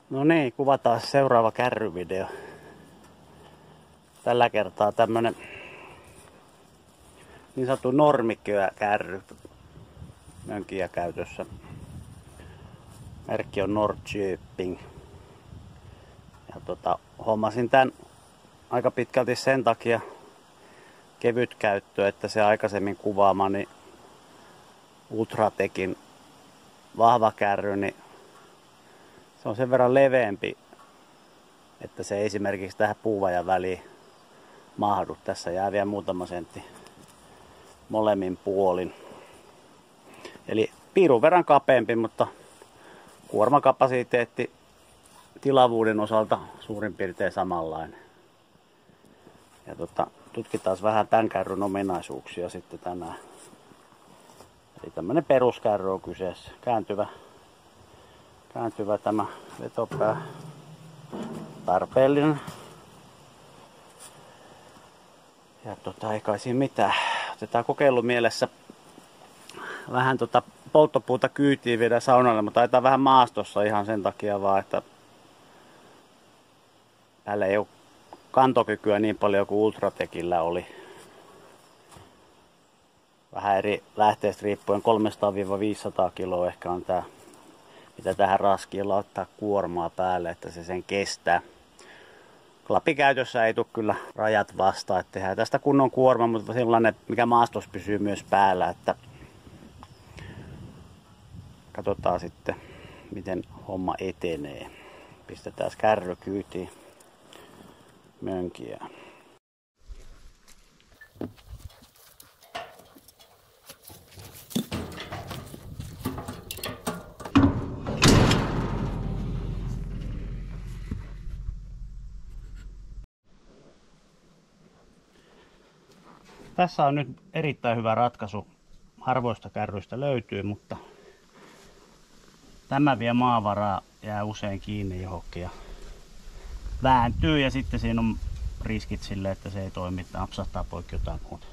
No niin, kuvataan seuraava kärryvideo. Tällä kertaa tämmönen niin sanottu normikärry mönkiä käytössä. Merkki on Norrköping. Ja hommasin tän aika pitkälti sen takia kevyt käyttö, että se aikaisemmin kuvaamani Ultratekin vahva kärry, niin se on sen verran leveämpi, että se ei esimerkiksi tähän puuvajan väliin mahdu. Tässä jää vielä muutama sentti molemmin puolin. Eli piirun verran kapeampi, mutta kuormakapasiteetti tilavuuden osalta suurin piirtein samanlainen. Ja tutkitaan vähän tämän kärryn ominaisuuksia sitten tänään. Eli tämmönen peruskärry on kyseessä. Kääntyvä tämä vetopää. Tarpeellinen. Ja ei kai siinä mitään. Otetaan kokeilumielessä vähän polttopuuta kyytiin viedä saunalle, mutta taitaa vähän maastossa ihan sen takia vaan, että täällä ei ole kantokykyä niin paljon kuin Ultratekillä oli. Vähän eri lähteestä riippuen 300-500 kiloa ehkä on tää, mitä tähän raskiin laittaa kuormaa päälle, että se sen kestää. Klappikäytössä ei tule kyllä rajat vastaan, että tehdään tästä kunnon kuorma, mutta sellainen, mikä maastossa pysyy myös päällä, että katsotaan sitten, miten homma etenee. Pistetään kärry kyytiin mönkiä. Tässä on nyt erittäin hyvä ratkaisu. Harvoista kärryistä löytyy, mutta tämä vie maavaraa, jää usein kiinni johonkin ja vääntyy ja sitten siinä on riskit sille, että se ei toimi, napsahtaa poikki jotain muuta.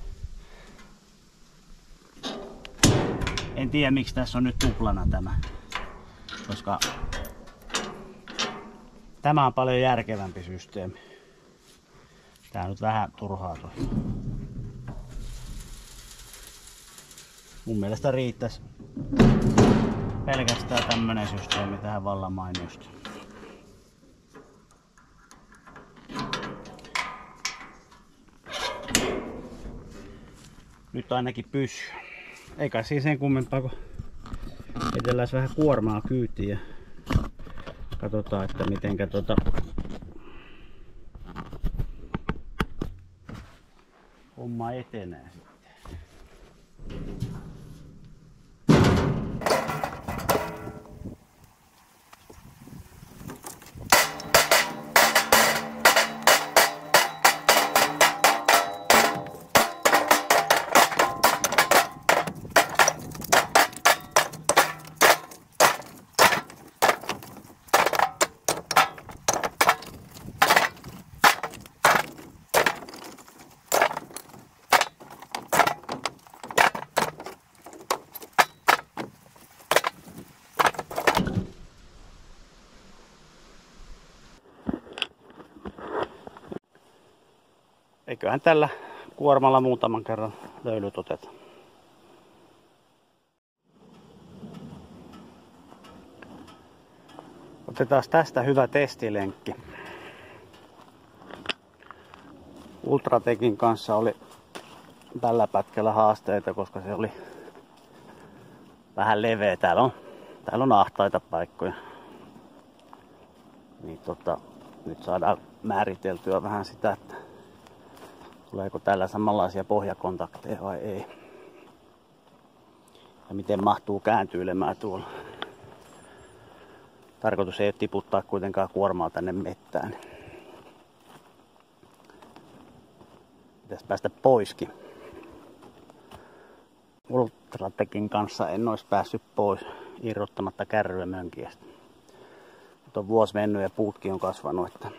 En tiedä miksi tässä on nyt tuplana tämä, koska tämä on paljon järkevämpi systeemi. Tää nyt vähän turhaa tuossa. Mun mielestä riittäisi pelkästään tämmönen systeemi tähän vallan mainiosti. Nyt ainakin pysyy. Eikä siis sen kummempaa, kun vetellään vähän kuormaa kyytiin ja katsotaan, että mitenkä homma etenee sitten. Eiköhän tällä kuormalla muutaman kerran löylyt oteta. Otetaan tästä hyvä testilenkki. Ultratekin kanssa oli tällä pätkällä haasteita, koska se oli vähän leveä. Täällä on ahtaita paikkoja. Niin nyt saadaan määriteltyä vähän sitä, että tuleeko täällä samanlaisia pohjakontakteja vai ei. Ja miten mahtuu kääntyilemään tuolla. Tarkoitus ei ole tiputtaa kuitenkaan kuormaa tänne mettään. Pitäisi päästä poiskin. Ultratekin kanssa en olisi päässyt pois irrottamatta kärryä mönkiästä. Nyt on vuosi mennyt ja puutkin on kasvanut, että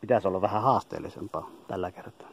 pitäisi olla vähän haasteellisempaa tällä kertaa.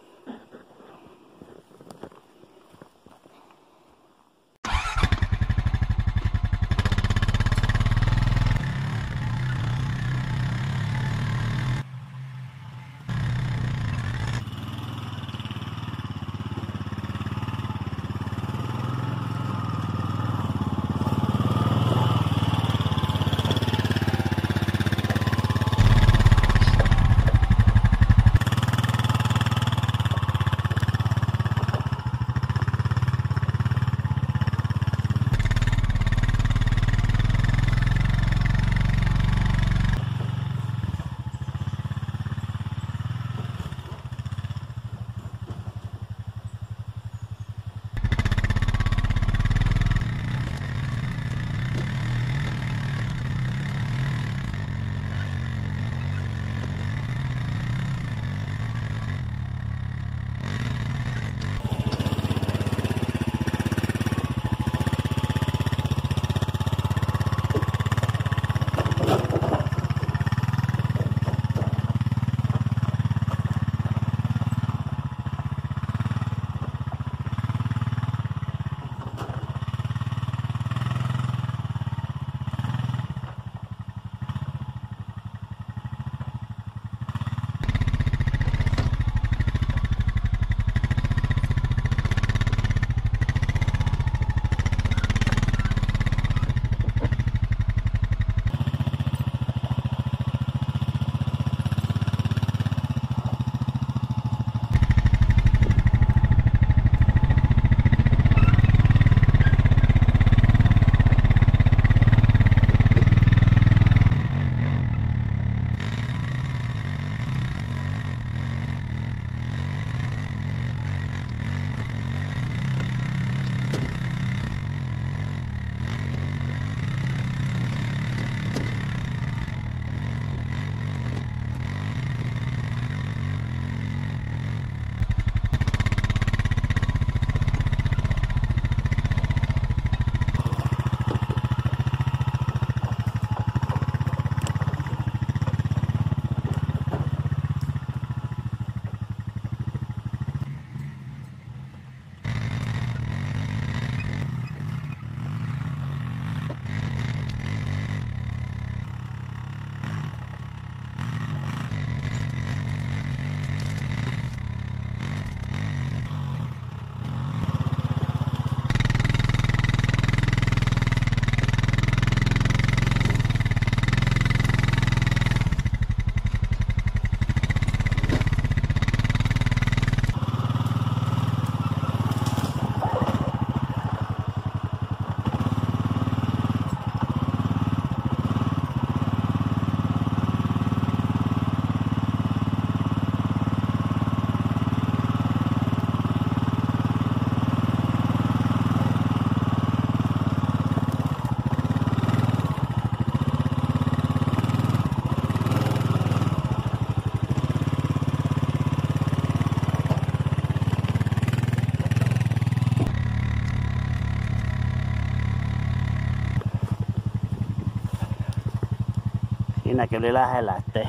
Siinäkin oli lähellä, ettei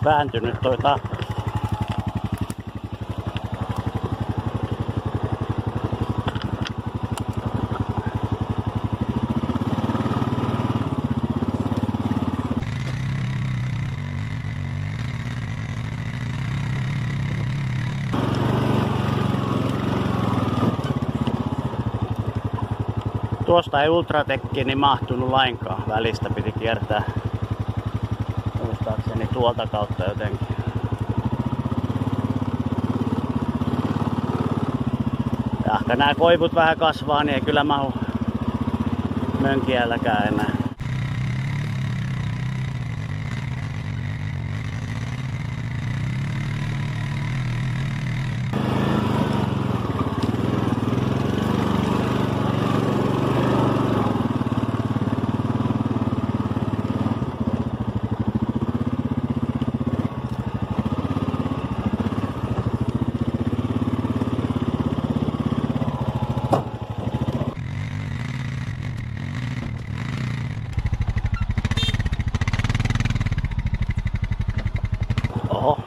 vääntynyt toi takka. Tuosta ei ultratekkiin niin mahtunut lainkaan. Välistä piti kiertää muistaakseni tuolta kautta jotenkin. Ja ehkä nämä koivut vähän kasvaa, niin ei kyllä mahu mönkiälläkään enää. Oho.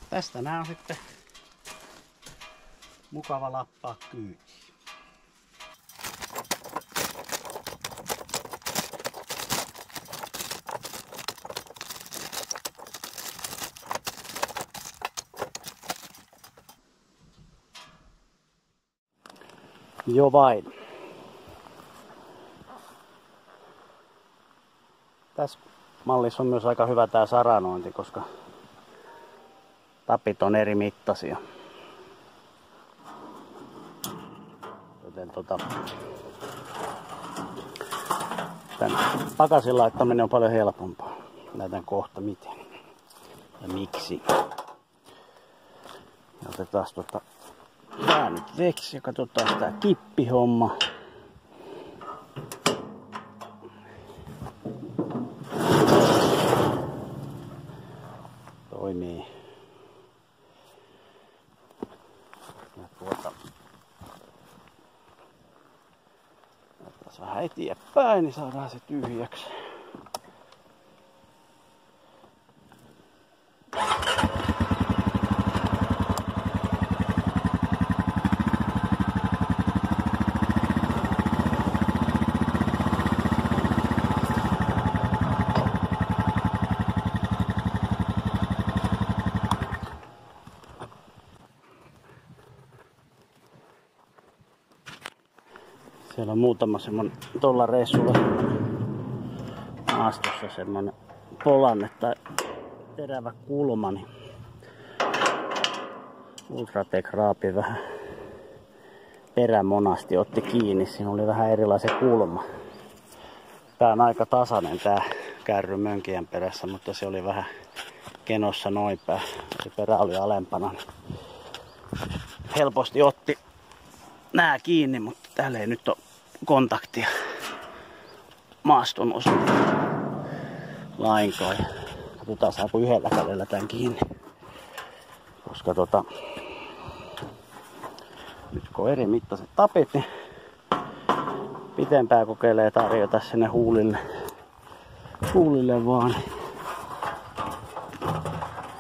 Tästä nää on sitten mukava lappaa kyytiin. Jo vain. Tässä mallissa on myös aika hyvä tää saranointi, koska tapit on eri mittaisia. Joten tän pakasin laittaminen on paljon helpompaa. Näytän kohta miten ja miksi. Ja otetaan tää nyt veksi ja katsotaan tää kippihomma. vähän eteenpäin, niin saadaan se tyhjäksi. Siellä on muutama semmonen tuolla reissulla maastossa semmonen polanne tai terävä kulma, niin Ultratech raapi vähän perämonasti, otti kiinni. Siinä oli vähän erilainen kulma. Tää on aika tasainen tää kärry mönkien perässä, mutta se oli vähän kenossa noin päin. Se perä oli alempana. Helposti otti nää kiinni, mutta täällä ei nyt ole kontaktia maaston osalta lainkaan. Katsotaan saako yhdellä kädellä tän kiinni. Koska nyt kun on eri mittaiset tapit, niin pitempää kokeilee tarjota sinne huulille vaan.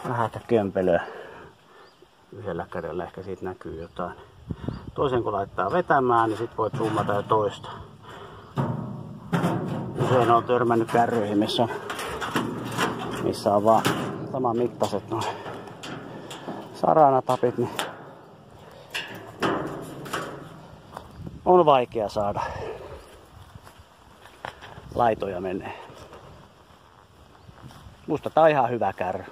Vähän kömpelöä. Yhdellä kädellä ehkä siitä näkyy jotain. Toisen kun laittaa vetämään, niin sit voit zoomata jo toista. Usein on törmännyt kärryihin, missä on vaan saman mittaiset noin saranatapit, niin on vaikea saada laitoja menee. Musta tää on ihan hyvä kärry.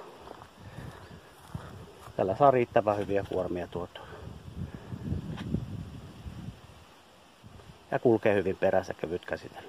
Tällä saa riittävän hyviä kuormia tuotua. Ja kulkee hyvin perässä, kevyt käsitellä.